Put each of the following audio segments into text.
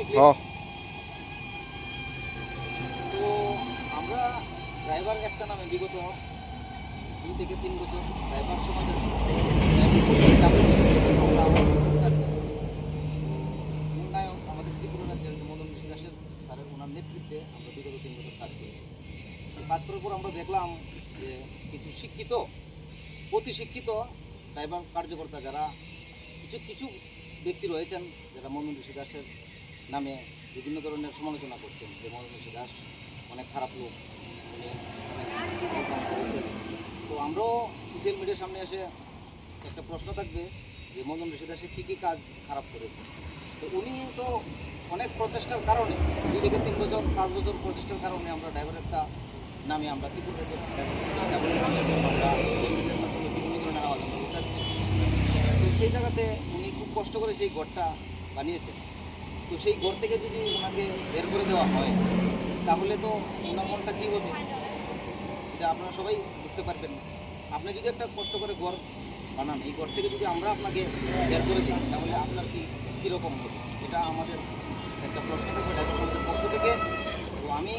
তো আমরা ড্রাইভার একটা নামে বিগত 2 থেকে 3 বছর ড্রাইভার সমাজের উন্নয়ন আমাদের ত্রিপুরা রাজ্যের মদন মোহন দাসের স্যারের ওনার নেতৃত্বে আমরা বিগত 3 বছর কাজ করেছি। কাজ করার পর আমরা দেখলাম যে কিছু শিক্ষিত অতি শিক্ষিত ড্রাইভার কার্যকর্তা যারা কিছু ব্যক্তি রয়েছেন যারা মদন মোহন দাসের নামে বিভিন্ন ধরনের সমালোচনা করছেন যে মদন মোহন দাস অনেক খারাপ লোক, তো আমরাও সোশ্যাল মিডিয়ার সামনে এসে একটা প্রশ্ন থাকবে যে মদন মোহন দাসে কী কী কাজ খারাপ করেছে। তো উনি তো অনেক প্রচেষ্টার কারণে 2 থেকে 3 বছর 5 বছর প্রচেষ্টার কারণে আমরা ড্রাইভার একটা নামে আমরা ত্রিপুরা আমরা সোশ্যাল মিডিয়ার মাধ্যমে বিভিন্ন ধরনের আওয়াজ আমরা উঠাচ্ছি। তো সেই জায়গাতে উনি খুব কষ্ট করে সেই ঘরটা বানিয়েছেন। তো সেই ঘর থেকে যদি ওনাকে বের করে দেওয়া হয় তাহলে তো ওনার মনটা কী হবে এটা আপনারা সবাই বুঝতে পারবেন। আপনি যদি একটা কষ্ট করে ঘর বানান, এই ঘর থেকে যদি আমরা আপনাকে বের করে দিই তাহলে আপনার কীরকম হবে, এটা আমাদের একটা প্রশ্ন থাকবে ড্রাইভার সমাজের পক্ষ থেকে। তো আমি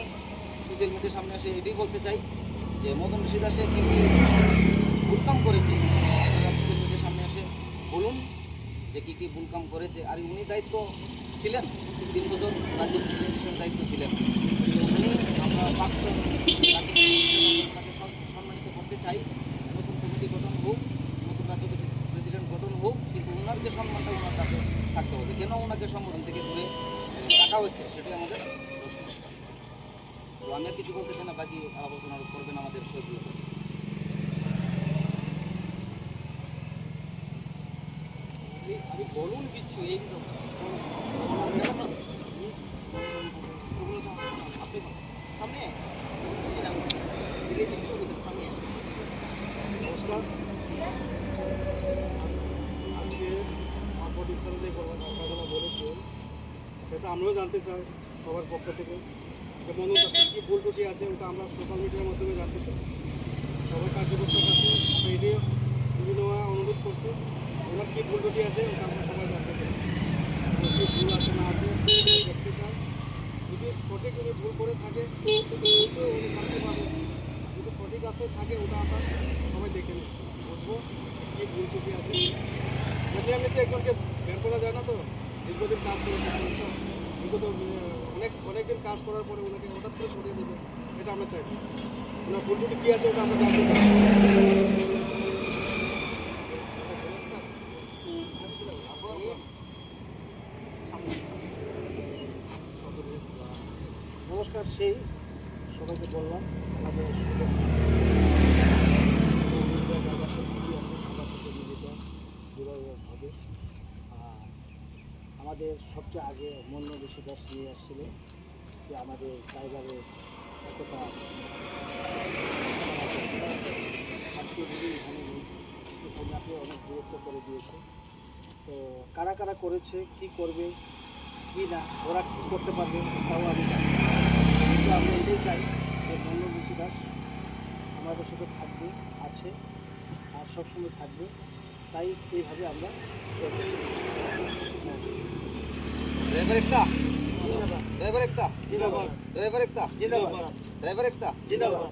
সোশ্যাল মিডিয়ার সামনে এসে এটাই বলতে চাই যে মদন মোহন দাসে কী কী ভুল কাম করেছে আপনারা সোশ্যাল মিডিয়ার সামনে এসে বলুন যে কী কী ভুল কাম করেছে। আর উনি দায়িত্ব ছিলেন 3 বছর রাজ্য প্রেসিডেন্টের দায়িত্ব ছিলেন। উনি আমরা প্রাক্তন তাকে সম্মানিত করতে চাই। নতুন কমিটি গঠন হোক, নতুন রাজ্য প্রেসিডেন্ট গঠন হোক, কিন্তু ওনার যে সম্মানটা ওনার কাছে থাকতে হবে। কেন ওনাকে সংগঠন থেকে দূরে রাখা হচ্ছে সেটাই আমাদের প্রশ্ন। তো আমি আর কিছু বলতে চাই না, বাকি আলোচনা করবেন আমাদের সহযোগী। আমি বলুন কিছু এই সামনে নমস্কার। আজকে মার্কেটিং স্যার যে কথাগুলো বলেছেন সেটা আমরাও জানতে চাই সবার পক্ষ থেকে যে মদন দাসের কী ভুল ত্রুটি আছে ওটা আমরা সোশ্যাল মিডিয়ার মাধ্যমে জানতে চাই। সবাই কার্যকর্তার কাছে আমরা এটাই বিভিন্ন অনুরোধ করছি, ওনার কী ভুল ত্রুটি আছে ওটা আমরা সবাই জানতে চাই। কী ভুল আছে না আছে দেখতে চাই। যদি সঠিক উনি ভুল করে থাকে উনি থাকতে পারবেন, যদি সঠিক রাস্তায় থাকে ওটা আমরা সবাই দেখে নিই, বুঝবো কী ভুল ত্রুটি আছে। যদি আমি তো একজনকে বের করা যায় না, তো দীর্ঘদিন কাজ করে বিগত অনেক দিন কাজ করার পরে ওনাকে হঠাৎ করে সরিয়ে দেবে, এটা আমরা চাই না। ওনার ভুল ত্রুটি কী আছে ওটা আমরা জানতে চাই। নমস্কার, সেই সবাইকে বললাম আমাদের সবার থেকে নিজেটা দূরভাবে। আমাদের সবচেয়ে আগে মন্য বেশি দাস নিয়ে আসছিল যে আমাদের ড্রাইভারের এতটা আজকে ওনাকে অনেক দূরত্ব করে দিয়েছে। তো কারা কারা করেছে, কি করবে কি না, ওরা কী করতে পারবে তাও আমি জানি। কিন্তু আমরা এটাই চাই যে মন্য বেশি দাস আমাদের সাথে থাকবে, আছে আর সবসময় থাকবে। তাই এইভাবে আমরা চলতে চাই। ড্রাইভার একটা ড্রাইভার একটা জিন্দাবাদ, ড্রাইভার একটা জিন্দাবাদ, ড্রাইভার একটা জিন্দাবাদ।